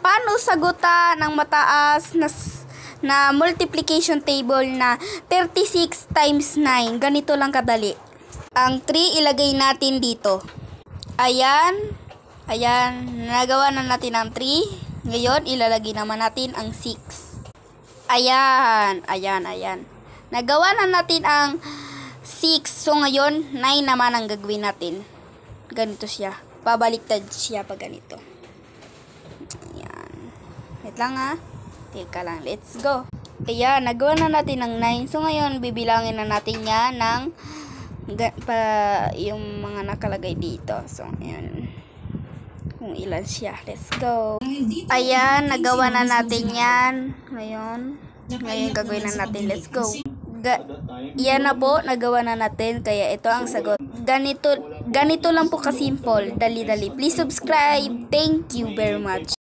Paano sagutan ng mataas na multiplication table na 36 times 9? Ganito lang kadali. Ang 3 ilagay natin dito. Ayan. Ayan. Nagawa na natin ang 3. Ngayon, ilalagay naman natin ang 6. Ayan. Ayan. Ayan. Nagawa na natin ang 6. So, ngayon, 9 naman ang gagawin natin. Ganito siya. Pabaliktad siya pag ganito. Ayan. Wait lang ha. Teka lang. Let's go. Ayan. Nagawa na natin ng 9. So, ngayon, bibilangin na natin yan ng yung mga nakalagay dito. So, ayan. Kung ilan siya. Let's go. Ayan. Nagawa na natin yan. Ngayon gagawin na natin. Let's go. Yan na po, nagawa na natin, kaya ito ang sagot. Ganito lang po ka-simple, dali-dali. Please subscribe. Thank you very much.